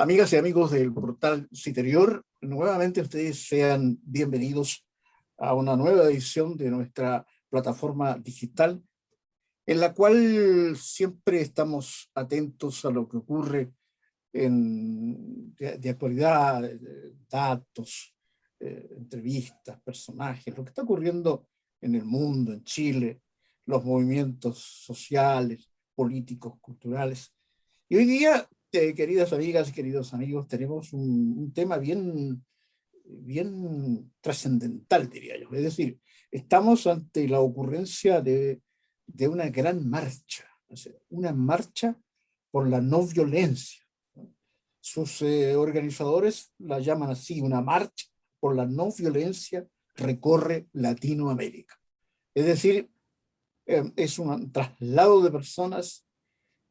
Amigas y amigos del portal Citerior, nuevamente ustedes sean bienvenidos a una nueva edición de nuestra plataforma digital, en la cual siempre estamos atentos a lo que ocurre de actualidad, datos, entrevistas, personajes, lo que está ocurriendo en el mundo, en Chile, los movimientos sociales, políticos, culturales. Y hoy día, queridas amigas y queridos amigos, tenemos un tema bien trascendental, diría yo. Es decir, estamos ante la ocurrencia de una gran marcha, o sea, una marcha por la no violencia. Sus organizadores la llaman así, una marcha por la no violencia recorre Latinoamérica. Es decir, es un traslado de personas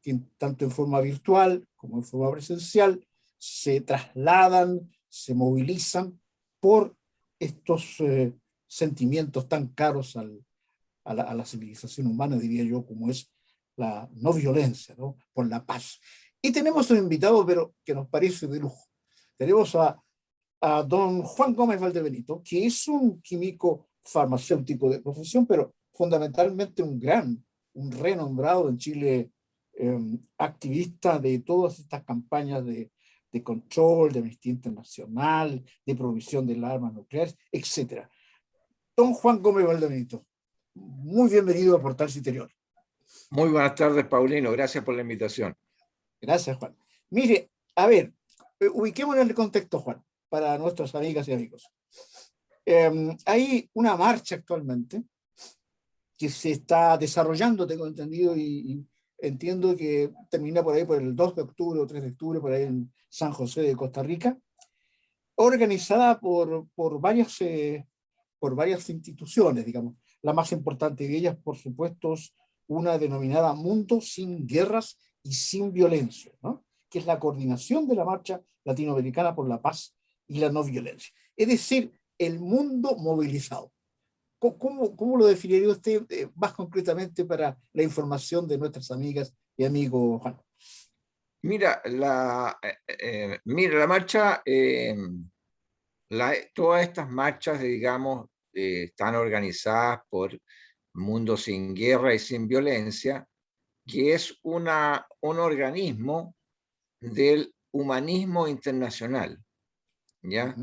que tanto en forma virtual como en forma presencial se trasladan, se movilizan por estos sentimientos tan caros a la civilización humana, diría yo, como es la no violencia, ¿no? Por la paz. Y tenemos un invitado, pero que nos parece de lujo. Tenemos a don Juan Gómez Valdebenito, que es un químico farmacéutico de profesión, pero fundamentalmente un renombrado en Chile activista de todas estas campañas de control, de Amnistía Internacional, de provisión de las armas nucleares, etc. Don Juan Gómez Valdebenito, muy bienvenido a Portal Citerior. Muy buenas tardes, Paulino. Gracias por la invitación. Gracias, Juan. Mire, a ver, ubiquémonos en el contexto, Juan, para nuestras amigas y amigos. Hay una marcha actualmente que se está desarrollando, tengo entendido, y entiendo que termina por ahí por el 2 de octubre o 3 de octubre, por ahí en San José de Costa Rica, organizada por varias instituciones, digamos. La más importante de ellas, por supuesto, es una denominada Mundo sin Guerras y sin Violencia, ¿no? Que es la coordinación de la Marcha Latinoamericana por la Paz y la No Violencia. Es decir, el mundo movilizado. ¿Cómo lo definiría usted más concretamente para la información de nuestras amigas y amigos, Juan? Mira, la marcha, todas estas marchas, digamos, están organizadas por Mundo Sin Guerra y Sin Violencia, que es un organismo del humanismo internacional, ¿ya?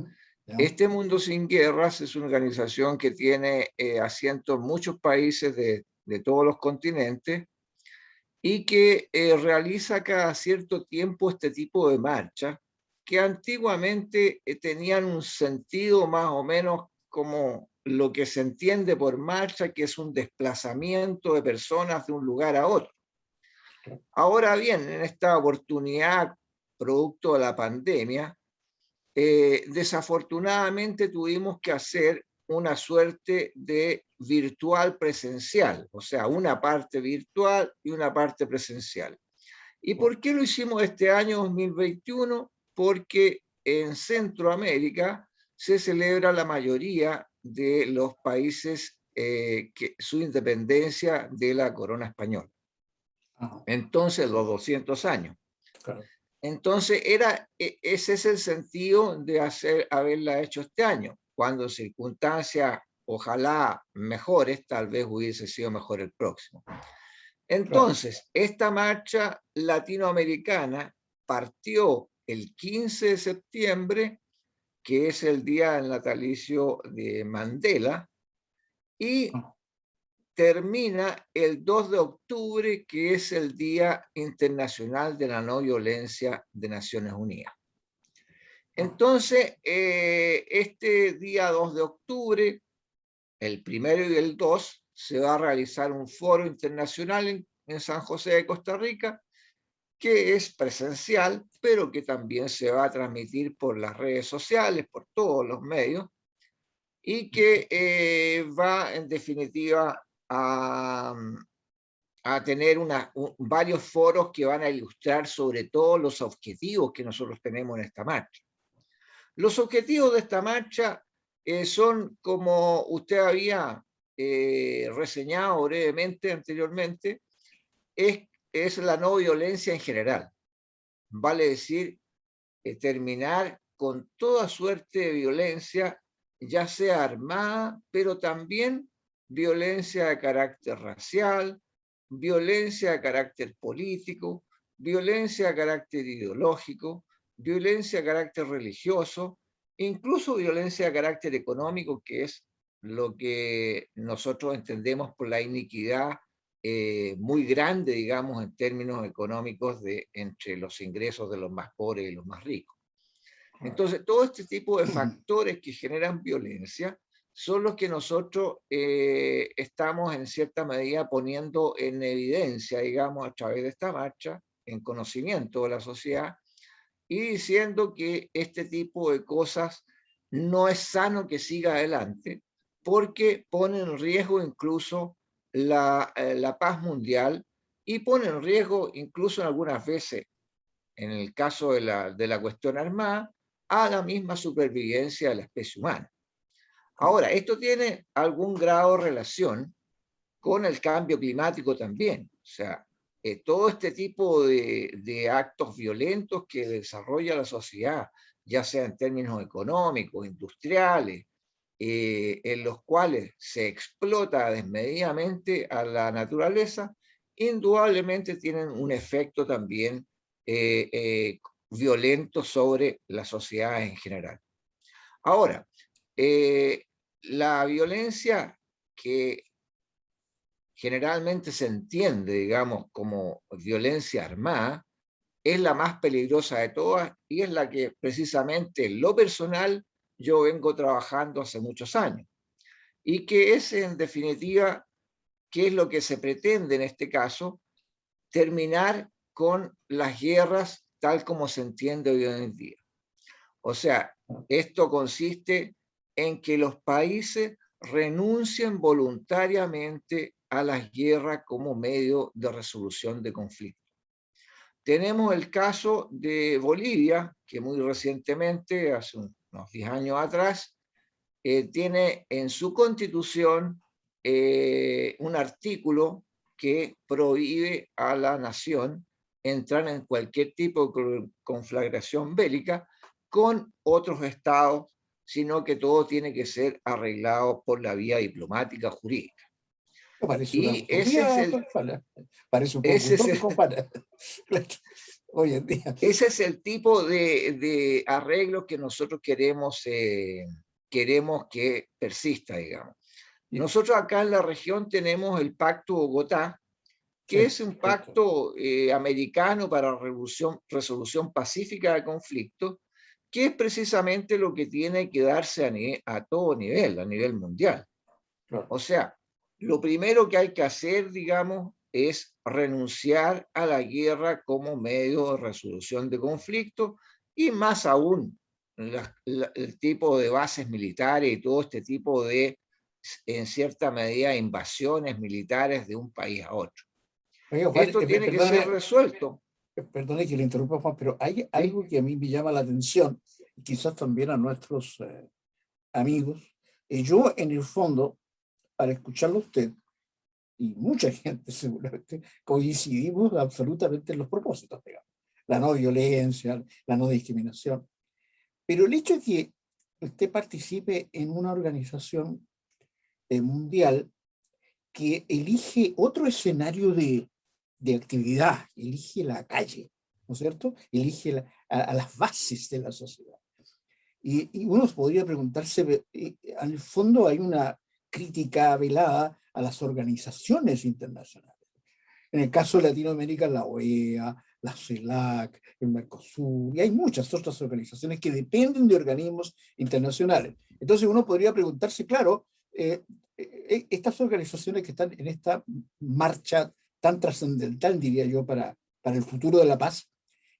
Ya. Este Mundo Sin Guerras es una organización que tiene asiento en muchos países de todos los continentes y que realiza cada cierto tiempo este tipo de marchas que antiguamente tenían un sentido más o menos como lo que se entiende por marcha, que es un desplazamiento de personas de un lugar a otro. Ahora bien, en esta oportunidad, producto de la pandemia, desafortunadamente tuvimos que hacer una suerte de virtual presencial, o sea, una parte virtual y una parte presencial. ¿Y por qué lo hicimos este año 2021? Porque en Centroamérica se celebra la mayoría de los países su independencia de la corona española. Entonces, los 200 años. Claro. Entonces, ese es el sentido de haberla hecho este año. Cuando en circunstancias, ojalá mejores, tal vez hubiese sido mejor el próximo. Entonces, esta marcha latinoamericana partió el 15 de septiembre, que es el día del natalicio de Mandela, y termina el 2 de octubre, que es el Día Internacional de la No Violencia de Naciones Unidas. Entonces, este día 2 de octubre, el 1 y el 2, se va a realizar un foro internacional en San José de Costa Rica, que es presencial, pero que también se va a transmitir por las redes sociales, por todos los medios, y que va, en definitiva, a tener varios foros que van a ilustrar sobre todo los objetivos que nosotros tenemos en esta marcha. Los objetivos de esta marcha son, como usted había reseñado brevemente anteriormente, es la no violencia en general. Vale decir, terminar con toda suerte de violencia, ya sea armada, pero también violencia de carácter racial, violencia de carácter político, violencia de carácter ideológico, violencia de carácter religioso, incluso violencia de carácter económico, que es lo que nosotros entendemos por la iniquidad muy grande, digamos, en términos económicos entre los ingresos de los más pobres y los más ricos. Entonces, todo este tipo de factores que generan violencia son los que nosotros estamos en cierta medida poniendo en evidencia, digamos, a través de esta marcha, en conocimiento de la sociedad, y diciendo que este tipo de cosas no es sano que siga adelante, porque pone en riesgo incluso la paz mundial y pone en riesgo incluso algunas veces, en el caso de la cuestión armada, a la misma supervivencia de la especie humana. Ahora, esto tiene algún grado de relación con el cambio climático también. O sea, todo este tipo de actos violentos que desarrolla la sociedad, ya sea en términos económicos, industriales, en los cuales se explota desmedidamente a la naturaleza, indudablemente tienen un efecto también violento sobre la sociedad en general. Ahora, la violencia que generalmente se entiende, digamos, como violencia armada, es la más peligrosa de todas y es la que precisamente en lo personal yo vengo trabajando hace muchos años. Y que es, en definitiva, qué es lo que se pretende en este caso, terminar con las guerras tal como se entiende hoy en día. O sea, esto consiste en que los países renuncien voluntariamente a las guerras como medio de resolución de conflictos. Tenemos el caso de Bolivia, que muy recientemente, hace unos 10 años atrás, tiene en su constitución un artículo que prohíbe a la nación entrar en cualquier tipo de conflagración bélica con otros estados, sino que todo tiene que ser arreglado por la vía diplomática jurídica. Parece una Y utopía, parece un poco utópico para hoy en día. Ese es el tipo de arreglos que nosotros queremos que persista, digamos. Nosotros acá en la región tenemos el Pacto Bogotá, que es un pacto americano para resolución pacífica de conflictos, que es precisamente lo que tiene que darse a todo nivel, a nivel mundial. O sea, lo primero que hay que hacer, digamos, es renunciar a la guerra como medio de resolución de conflictos y más aún el tipo de bases militares y todo este tipo de, en cierta medida, invasiones militares de un país a otro. Oiga, Juan, Esto tiene que ser resuelto. Perdone que le interrumpa, Juan, pero hay algo que a mí me llama la atención, y quizás también a nuestros amigos. Yo, en el fondo, para escucharlo a usted, y mucha gente seguramente, coincidimos absolutamente en los propósitos, digamos. La no violencia, la no discriminación. Pero el hecho de que usted participe en una organización mundial que elige otro escenario de actividad, elige la calle, ¿no es cierto? Elige a las bases de la sociedad. Y uno podría preguntarse, en el fondo hay una crítica velada a las organizaciones internacionales. En el caso de Latinoamérica, la OEA, la CELAC, el Mercosur, y hay muchas otras organizaciones que dependen de organismos internacionales. Entonces uno podría preguntarse, claro, estas organizaciones que están en esta marcha tan trascendental, diría yo, para el futuro de la paz,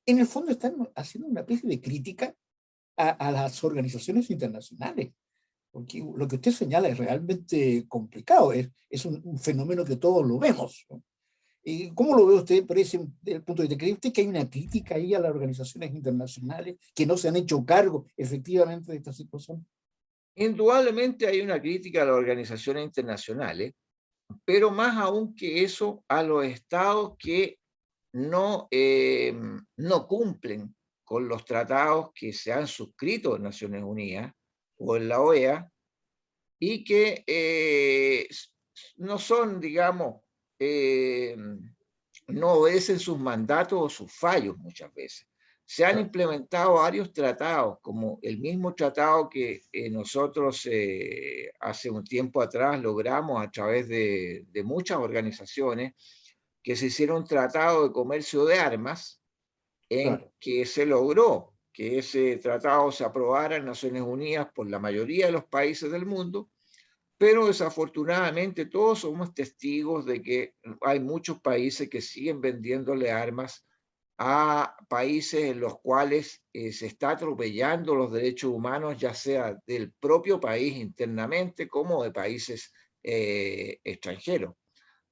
en el fondo están haciendo una especie de crítica a las organizaciones internacionales. Porque lo que usted señala es realmente complicado, es un fenómeno que todos lo vemos, ¿no? ¿Y cómo lo ve usted por ese punto de vista? ¿Cree usted que hay una crítica ahí a las organizaciones internacionales que no se han hecho cargo efectivamente de esta situación? Indudablemente hay una crítica a las organizaciones internacionales, pero más aún que eso, a los estados que no cumplen con los tratados que se han suscrito en Naciones Unidas o en la OEA y que no son, digamos, no obedecen sus mandatos o sus fallos muchas veces. Se han implementado varios tratados, como el mismo tratado que nosotros hace un tiempo atrás logramos a través de muchas organizaciones, que se hiciera un tratado de comercio de armas, en que se logró que ese tratado se aprobara en Naciones Unidas por la mayoría de los países del mundo, pero desafortunadamente todos somos testigos de que hay muchos países que siguen vendiéndole armas a países en los cuales se está atropellando los derechos humanos, ya sea del propio país internamente como de países extranjeros.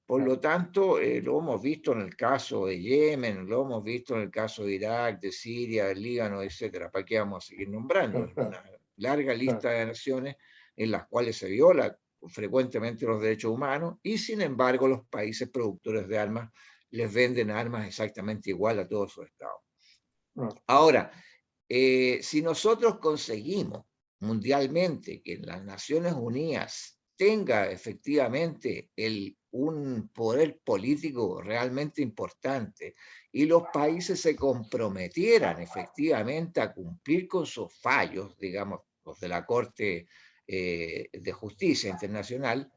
Por lo tanto, lo hemos visto en el caso de Yemen, lo hemos visto en el caso de Irak, de Siria, del Líbano, etcétera. ¿Para qué vamos a seguir nombrando? Una larga lista de naciones en las cuales se viola frecuentemente los derechos humanos y, sin embargo, los países productores de armas les venden armas exactamente igual a todos sus estados. Ahora, si nosotros conseguimos mundialmente que las Naciones Unidas tenga efectivamente un poder político realmente importante y los países se comprometieran efectivamente a cumplir con sus fallos, digamos, los de la Corte de Justicia Internacional,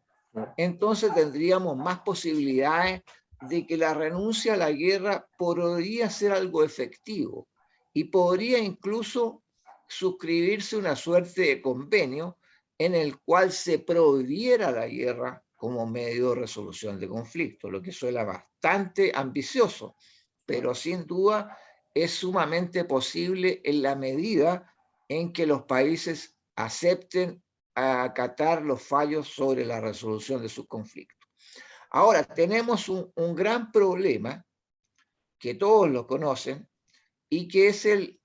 entonces tendríamos más posibilidades de que la renuncia a la guerra podría ser algo efectivo y podría incluso suscribirse una suerte de convenio en el cual se prohibiera la guerra como medio de resolución de conflictos, lo que suena bastante ambicioso, pero sin duda es sumamente posible en la medida en que los países acepten acatar los fallos sobre la resolución de sus conflictos. Ahora, tenemos un gran problema que todos lo conocen y que es el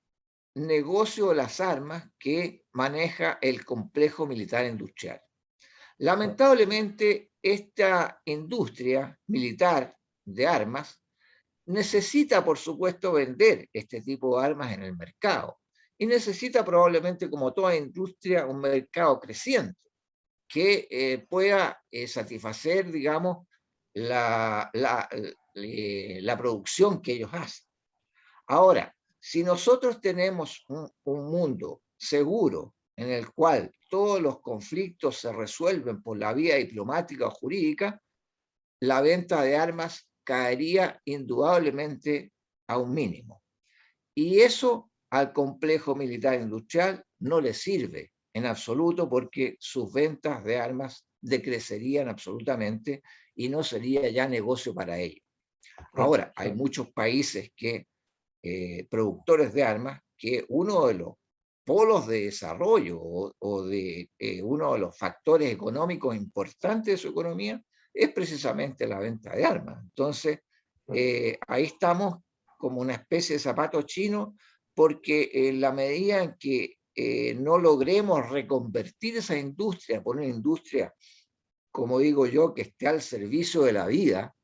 negocio de las armas que maneja el complejo militar industrial. Lamentablemente, esta industria militar de armas necesita, por supuesto, vender este tipo de armas en el mercado y necesita probablemente, como toda industria, un mercado creciente que pueda satisfacer, digamos, la producción que ellos hacen. Ahora, si nosotros tenemos un mundo seguro en el cual todos los conflictos se resuelven por la vía diplomática o jurídica, la venta de armas caería indudablemente a un mínimo. Y eso al complejo militar industrial no le sirve en absoluto porque sus ventas de armas decrecerían absolutamente y no sería ya negocio para ellos. Ahora, hay muchos países que productores de armas, que uno de los polos de desarrollo o de uno de los factores económicos importantes de su economía es precisamente la venta de armas. Entonces, ahí estamos como una especie de zapato chino, porque en la medida en que no logremos reconvertir esa industria por una industria, como digo yo, que esté al servicio de la vida,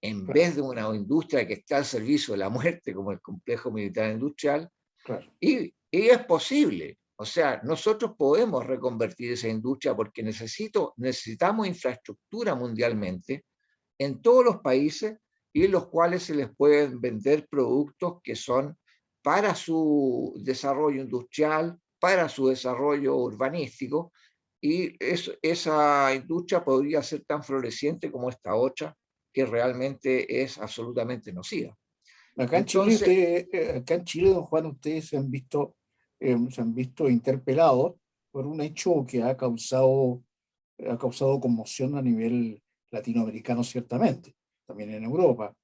en vez de una industria que está al servicio de la muerte, como el complejo militar industrial, y es posible. O sea, nosotros podemos reconvertir esa industria porque necesitamos infraestructura mundialmente en todos los países y en los cuales se les pueden vender productos que son para su desarrollo industrial, para su desarrollo urbanístico, y esa industria podría ser tan floreciente como esta otra, que realmente es absolutamente nociva. Acá en Chile, acá en Chile, don Juan, ustedes se han visto interpelados por un hecho que ha causado conmoción a nivel latinoamericano, ciertamente, también en Europa.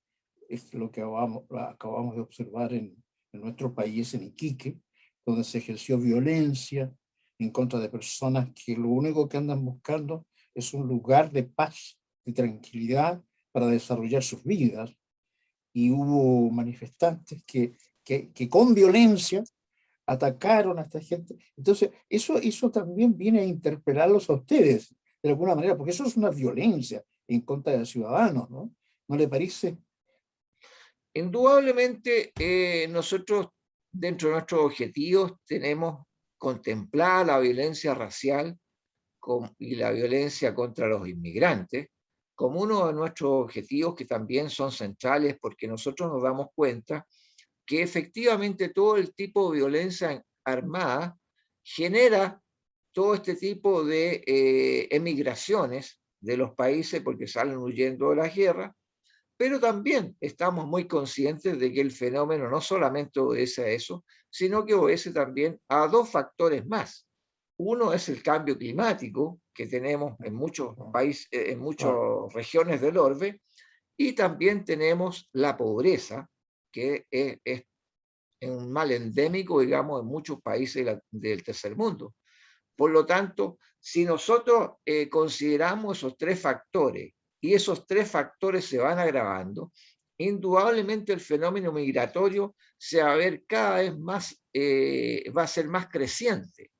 Es lo que acabamos de observar en nuestro país, en Iquique, donde se ejerció violencia en contra de personas que lo único que andan buscando es un lugar de paz, de tranquilidad para desarrollar sus vidas. Y hubo manifestantes que con violencia atacaron a esta gente. Entonces, eso también viene a interpelarlos a ustedes, de alguna manera, porque eso es una violencia en contra de los ciudadanos, ¿no? ¿No le parece? Indudablemente, nosotros dentro de nuestros objetivos tenemos contemplada la violencia racial y la violencia contra los inmigrantes como uno de nuestros objetivos que también son centrales, porque nosotros nos damos cuenta que efectivamente todo el tipo de violencia armada genera todo este tipo de emigraciones de los países porque salen huyendo de la guerra, pero también estamos muy conscientes de que el fenómeno no solamente obedece a eso, sino que obedece también a dos factores más. Uno es el cambio climático que tenemos en muchos países, en muchas regiones del orbe, y también tenemos la pobreza, que es un mal endémico, digamos, en muchos países del tercer mundo. Por lo tanto, si nosotros consideramos esos tres factores y esos tres factores se van agravando, indudablemente el fenómeno migratorio se va a ver cada vez más, va a ser más creciente.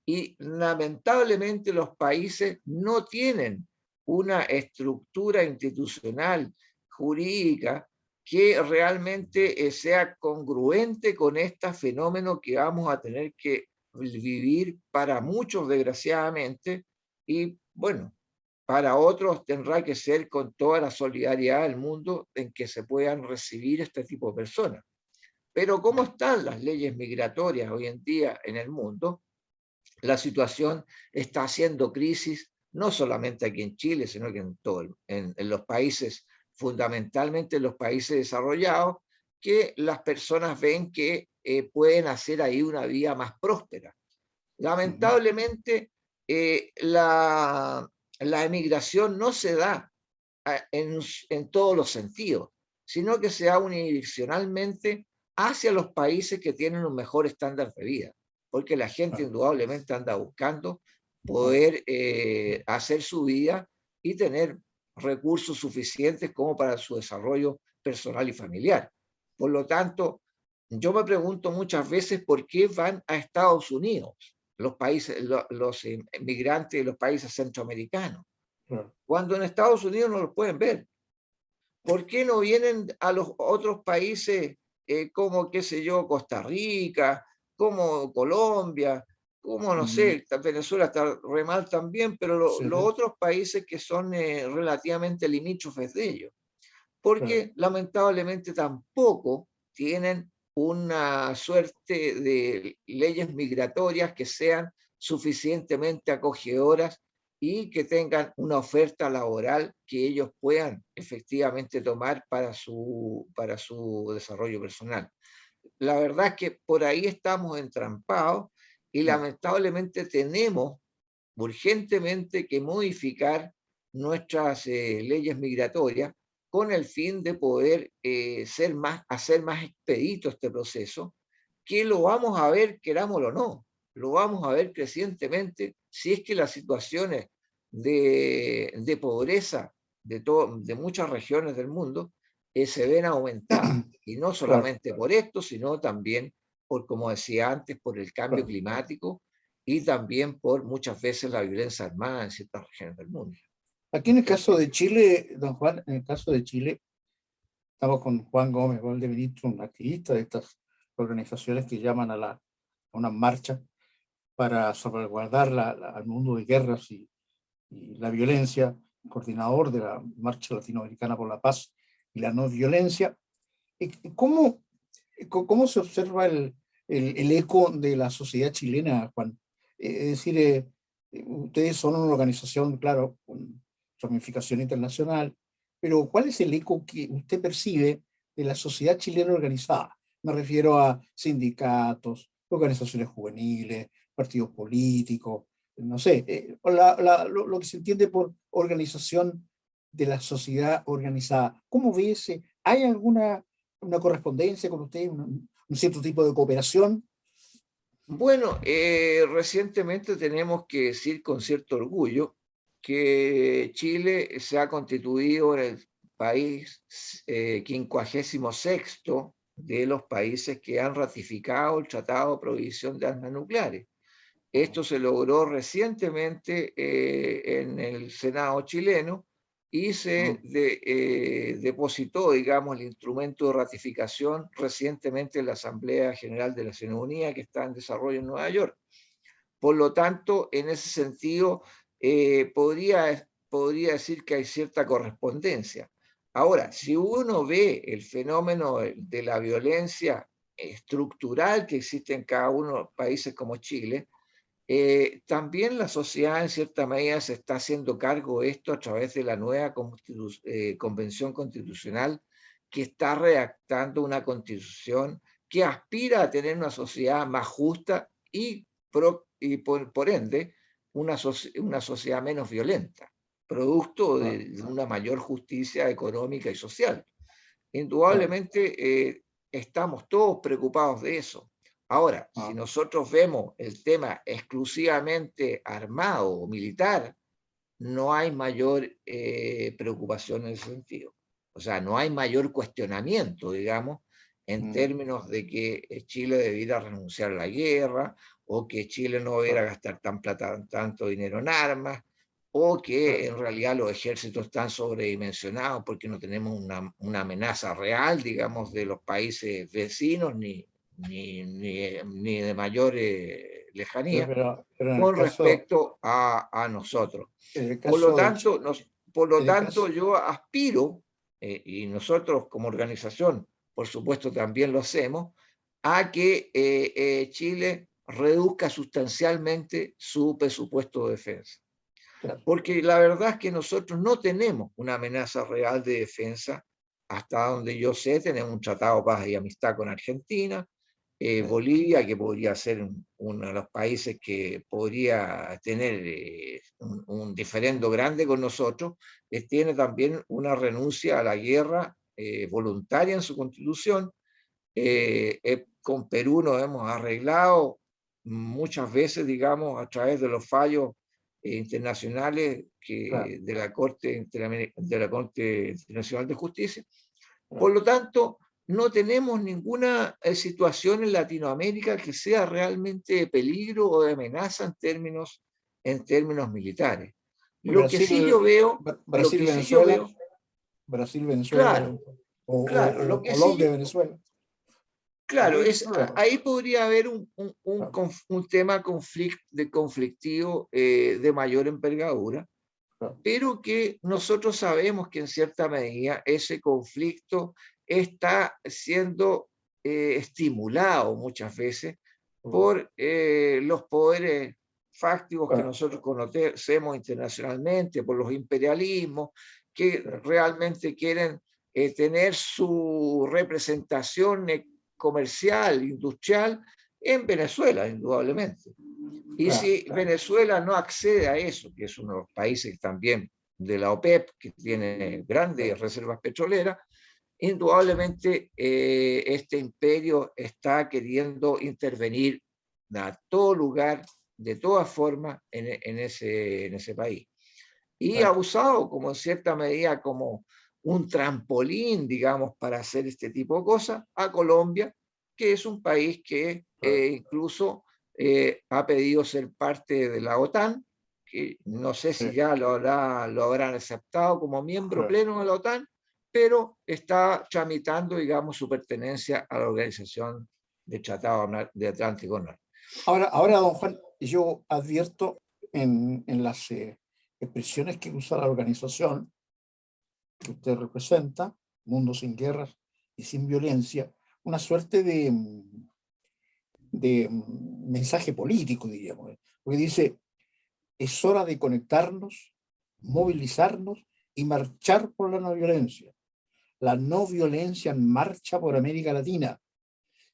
Y lamentablemente los países no tienen una estructura institucional, jurídica, que realmente sea congruente con este fenómeno que vamos a tener que vivir para muchos, desgraciadamente, y bueno, para otros tendrá que ser con toda la solidaridad del mundo en que se puedan recibir este tipo de personas. Pero ¿cómo están las leyes migratorias hoy en día en el mundo? La situación está haciendo crisis, no solamente aquí en Chile, sino que en, en los países, fundamentalmente en los países desarrollados, que las personas ven que pueden hacer ahí una vida más próspera. Lamentablemente, la emigración no se da en todos los sentidos, sino que se da unidireccionalmente hacia los países que tienen un mejor estándar de vida, porque la gente indudablemente anda buscando poder hacer su vida y tener recursos suficientes como para su desarrollo personal y familiar. Por lo tanto, yo me pregunto muchas veces por qué van a Estados Unidos los países, los inmigrantes de los países centroamericanos, cuando en Estados Unidos no los pueden ver. ¿Por qué no vienen a los otros países como, qué sé yo, Costa Rica, como Colombia, como, no sé, Venezuela está re mal también, pero los otros países que son relativamente limítrofes de ellos? Porque lamentablemente tampoco tienen una suerte de leyes migratorias que sean suficientemente acogedoras y que tengan una oferta laboral que ellos puedan efectivamente tomar para su desarrollo personal. La verdad es que por ahí estamos entrampados y lamentablemente tenemos urgentemente que modificar nuestras leyes migratorias con el fin de poder hacer más expedito este proceso, que lo vamos a ver, querámoslo o no, lo vamos a ver crecientemente si es que las situaciones de pobreza de muchas regiones del mundo se ven aumentadas. Y no solamente por esto, sino también por, como decía antes, por el cambio climático y también por muchas veces la violencia armada en ciertas regiones del mundo. Aquí en el caso de Chile, don Juan, en el caso de Chile, estamos con Juan Gómez Valdebenito, un activista de estas organizaciones que llaman a una marcha para salvaguardar al mundo de guerras y la violencia, coordinador de la Marcha Latinoamericana por la Paz y la No Violencia. ¿Cómo, cómo se observa el eco de la sociedad chilena, Juan? Es decir, ustedes son una organización, claro, con ramificación internacional, pero ¿cuál es el eco que usted percibe de la sociedad chilena organizada? Me refiero a sindicatos, organizaciones juveniles, partidos políticos, no sé, lo que se entiende por organización de la sociedad organizada. ¿Cómo ve ese? ¿Hay alguna una correspondencia con usted, un cierto tipo de cooperación? Bueno, recientemente tenemos que decir con cierto orgullo que Chile se ha constituido en el país 56º de los países que han ratificado el Tratado de Prohibición de Armas Nucleares. Esto se logró recientemente en el Senado chileno y se depositó, digamos, el instrumento de ratificación recientemente en la Asamblea General de Naciones Unidas, que está en desarrollo en Nueva York. Por lo tanto, en ese sentido, podría decir que hay cierta correspondencia. Ahora, si uno ve el fenómeno de la violencia estructural que existe en cada uno de los países como Chile, también la sociedad en cierta medida se está haciendo cargo de esto a través de la nueva Convención Constitucional, que está redactando una constitución que aspira a tener una sociedad más justa y por ende una sociedad menos violenta, producto de una mayor justicia económica y social. Indudablemente estamos todos preocupados de eso. Ahora, si nosotros vemos el tema exclusivamente armado o militar, no hay mayor preocupación en ese sentido. O sea, no hay mayor cuestionamiento, digamos, en términos de que Chile debiera renunciar a la guerra, o que Chile no debiera gastar tanto dinero en armas, o que en realidad los ejércitos están sobredimensionados porque no tenemos una amenaza real, digamos, de los países vecinos, ni de mayor lejanía, pero con respecto a nosotros. Por lo tanto, yo aspiro, y nosotros como organización, por supuesto, también lo hacemos, a que Chile reduzca sustancialmente su presupuesto de defensa. Porque la verdad es que nosotros no tenemos una amenaza real de defensa. Hasta donde yo sé, tenemos un tratado de paz y amistad con Argentina, Bolivia, que podría ser uno de los países que podría tener un diferendo grande con nosotros, tiene también una renuncia a la guerra voluntaria en su constitución. Con Perú nos hemos arreglado muchas veces, digamos, a través de los fallos internacionales de la Corte Internacional de Justicia. Por lo tanto, no tenemos ninguna situación en Latinoamérica que sea realmente de peligro o de amenaza en términos militares. Lo que sí yo veo, Brasil, Venezuela, claro, lo que o los sí, de Venezuela. claro, Problema. ahí podría haber un tema conflictivo de mayor envergadura, pero que nosotros sabemos que en cierta medida ese conflicto está siendo estimulado muchas veces por los poderes fácticos que nosotros conocemos internacionalmente, por los imperialismos que realmente quieren tener su representación comercial, industrial en Venezuela, indudablemente. Y si Venezuela no accede a eso, que es uno de los países también de la OPEP, que tiene grandes reservas petroleras, indudablemente este imperio está queriendo intervenir a todo lugar, de todas formas, en ese país. Y ha usado como en cierta medida como un trampolín, digamos, para hacer este tipo de cosas, a Colombia, que es un país que incluso ha pedido ser parte de la OTAN, que no sé si ya lo habrán aceptado como miembro pleno de la OTAN, pero está tramitando, digamos, su pertenencia a la Organización de Tratado de Atlántico Norte. Ahora, don Juan, yo advierto en las expresiones que usa la organización que usted representa, Mundo sin Guerras y Sin Violencia, una suerte de mensaje político, diríamos, porque dice, es hora de conectarnos, movilizarnos y marchar por la no violencia. La no violencia en marcha por América Latina.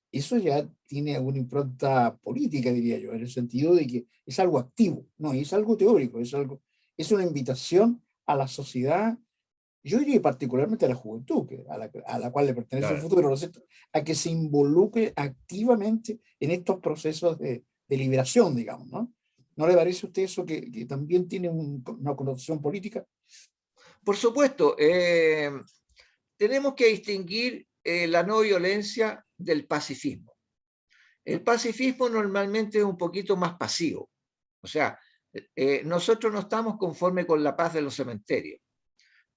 Eso ya tiene una impronta política, diría yo, en el sentido de que es algo activo, no es algo teórico, es una invitación a la sociedad, yo diría particularmente a la juventud, a la cual le pertenece el futuro, ¿no es cierto?, a que se involucre activamente en estos procesos de liberación, digamos, ¿no? ¿No le parece a usted eso que también tiene una connotación política? Por supuesto, tenemos que distinguir la no violencia del pacifismo. El pacifismo normalmente es un poquito más pasivo. O sea, nosotros no estamos conformes con la paz de los cementerios.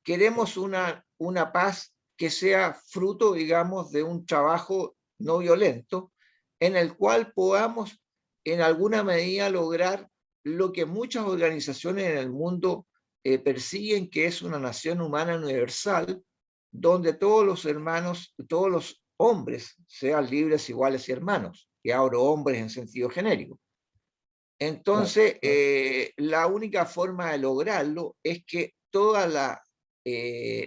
queremos una paz que sea fruto, digamos, de un trabajo no violento, en el cual podamos en alguna medida lograr lo que muchas organizaciones en el mundo persiguen, que es una nación humana universal, donde todos los hermanos, todos los hombres sean libres, iguales y hermanos. Y abro hombres en sentido genérico. Entonces, la única forma de lograrlo es que toda la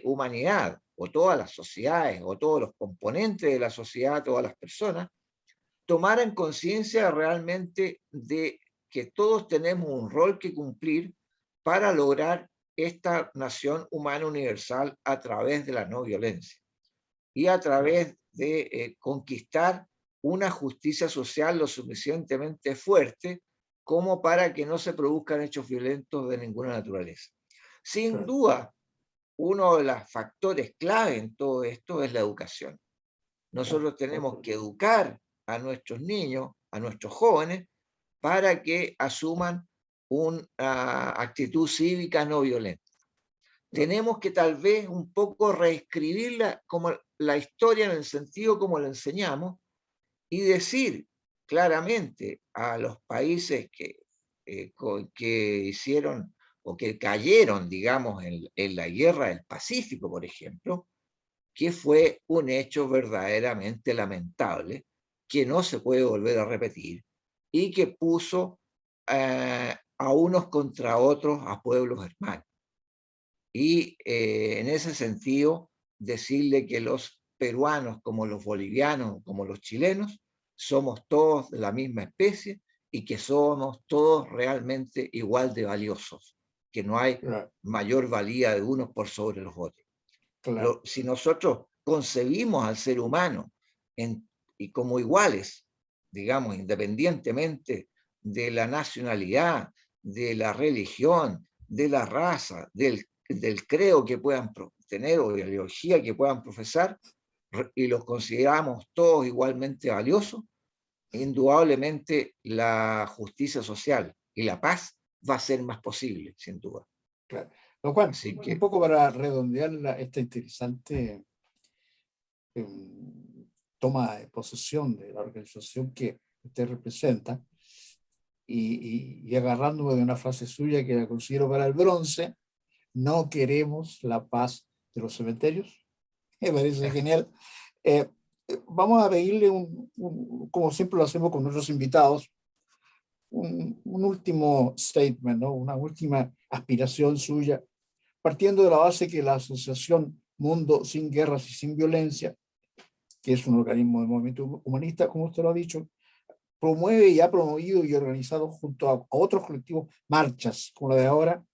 humanidad, o todas las sociedades, o todos los componentes de la sociedad, todas las personas, tomaran conciencia realmente de que todos tenemos un rol que cumplir para lograr esta nación humana universal a través de la no violencia y a través de conquistar una justicia social lo suficientemente fuerte como para que no se produzcan hechos violentos de ninguna naturaleza. Sin duda, uno de los factores clave en todo esto es la educación. Nosotros tenemos que educar a nuestros niños, a nuestros jóvenes, para que asuman una actitud cívica no violenta. Tenemos que tal vez un poco reescribir como la historia en el sentido como la enseñamos y decir claramente a los países que hicieron o que cayeron, digamos, en la guerra del Pacífico, por ejemplo, que fue un hecho verdaderamente lamentable, que no se puede volver a repetir y que puso a unos contra otros, a pueblos hermanos. Y en ese sentido, decirle que los peruanos, como los bolivianos, como los chilenos, somos todos de la misma especie y que somos todos realmente igual de valiosos, que no hay mayor valía de unos por sobre los otros. Si nosotros concebimos al ser humano y como iguales, digamos, independientemente de la nacionalidad, de la religión, de la raza, del credo que puedan tener o de la ideología que puedan profesar, y los consideramos todos igualmente valiosos, indudablemente la justicia social y la paz va a ser más posible, sin duda. Claro. Don Juan, un poco para redondear esta interesante toma de posesión de la organización que usted representa, y agarrándome de una frase suya que la considero para el bronce: no queremos la paz de los cementerios. Me parece genial. Vamos a pedirle, como siempre lo hacemos con nuestros invitados, un último statement, ¿no? Una última aspiración suya, partiendo de la base que la Asociación Mundo Sin Guerras y Sin Violencia, que es un organismo de movimiento humanista, como usted lo ha dicho, promueve y ha promovido y organizado junto a otros colectivos marchas, como la de ahora,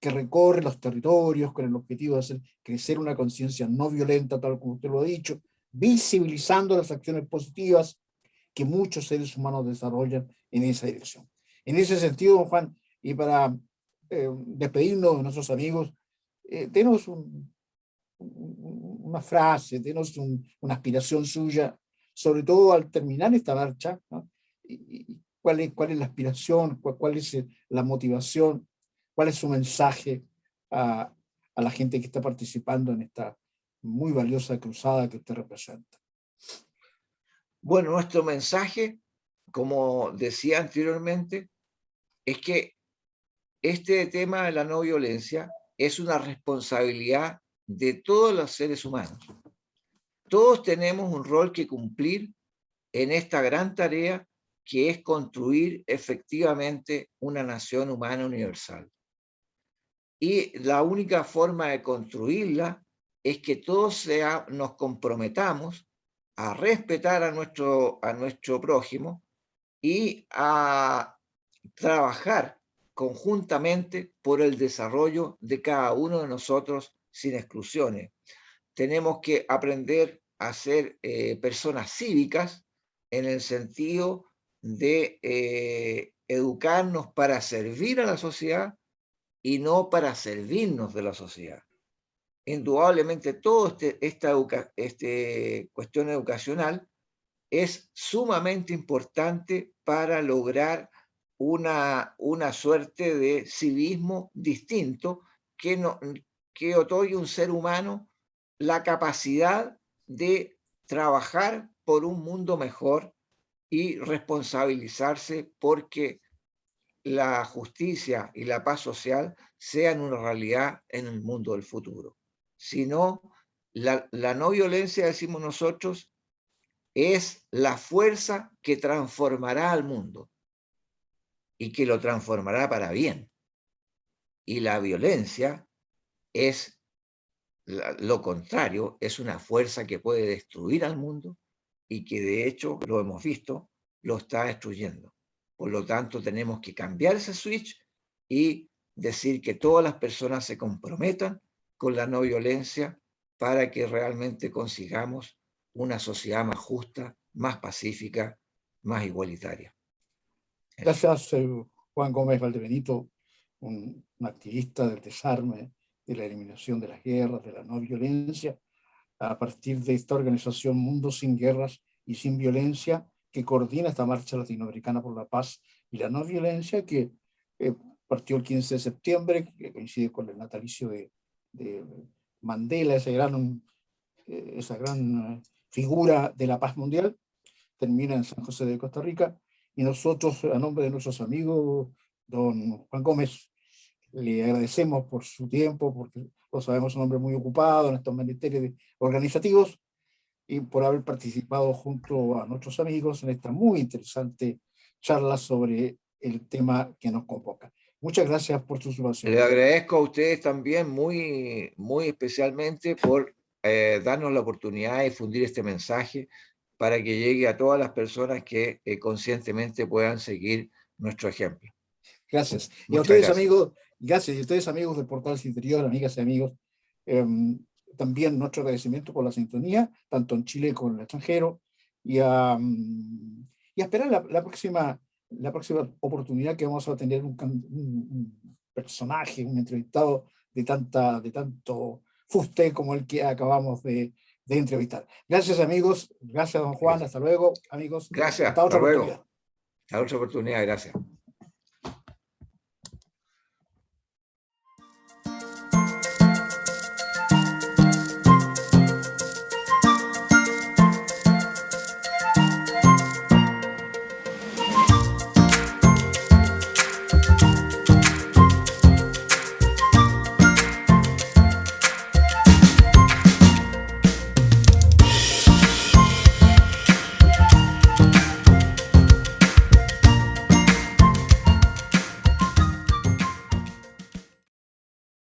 que recorre los territorios con el objetivo de hacer crecer una conciencia no violenta, tal como usted lo ha dicho, visibilizando las acciones positivas que muchos seres humanos desarrollan en esa dirección. En ese sentido, don Juan, y para despedirnos de nuestros amigos, denos una frase, denos una aspiración suya, sobre todo al terminar esta marcha, ¿no? Y cuál es la aspiración, cuál es la motivación, cuál es su mensaje a la gente que está participando en esta muy valiosa cruzada que usted representa. Bueno, nuestro mensaje, como decía anteriormente, es que este tema de la no violencia es una responsabilidad de todos los seres humanos. Todos tenemos un rol que cumplir en esta gran tarea que es construir efectivamente una nación humana universal. Y la única forma de construirla es que todos nos comprometamos a respetar a nuestro prójimo y a trabajar conjuntamente por el desarrollo de cada uno de nosotros sin exclusiones. Tenemos que aprender a ser personas cívicas en el sentido de educarnos para servir a la sociedad y no para servirnos de la sociedad. Indudablemente, toda esta cuestión educacional es sumamente importante para lograr una suerte de civismo distinto que que otorgue a un ser humano la capacidad de trabajar por un mundo mejor y responsabilizarse porque la justicia y la paz social sean una realidad en el mundo del futuro. Si no, la no violencia, decimos nosotros, es la fuerza que transformará al mundo y que lo transformará para bien. Y la violencia es lo contrario, es una fuerza que puede destruir al mundo y que de hecho, lo hemos visto, lo está destruyendo. Por lo tanto, tenemos que cambiar ese switch y decir que todas las personas se comprometan con la no violencia para que realmente consigamos una sociedad más justa, más pacífica, más igualitaria. Gracias, Juan Gómez Valdebenito, un activista del desarme, de la eliminación de las guerras, de la no violencia, a partir de esta organización Mundo Sin Guerras y Sin Violencia, que coordina esta marcha latinoamericana por la paz y la no violencia, que partió el 15 de septiembre, que coincide con el natalicio de Mandela, esa gran figura de la paz mundial. Termina en San José de Costa Rica, y nosotros, a nombre de nuestros amigos, don Juan Gómez, le agradecemos por su tiempo, porque lo sabemos, un hombre muy ocupado en estos ministerios organizativos, y por haber participado junto a nuestros amigos en esta muy interesante charla sobre el tema que nos convoca. Muchas gracias por su subvención. Le agradezco a ustedes también muy, muy especialmente por darnos la oportunidad de difundir este mensaje para que llegue a todas las personas que conscientemente puedan seguir nuestro ejemplo. Gracias. Y a Muchas ustedes, gracias. amigos, gracias. Y a ustedes, amigos del Portal Interior, amigas y amigos, también nuestro agradecimiento por la sintonía, tanto en Chile como en el extranjero, y a esperar la próxima oportunidad que vamos a tener un personaje, un entrevistado de tanto fuste como el que acabamos de entrevistar. Gracias, amigos. Gracias, don Juan. Hasta luego, amigos. Gracias. Hasta otra Hasta luego. oportunidad. Hasta otra oportunidad. Gracias.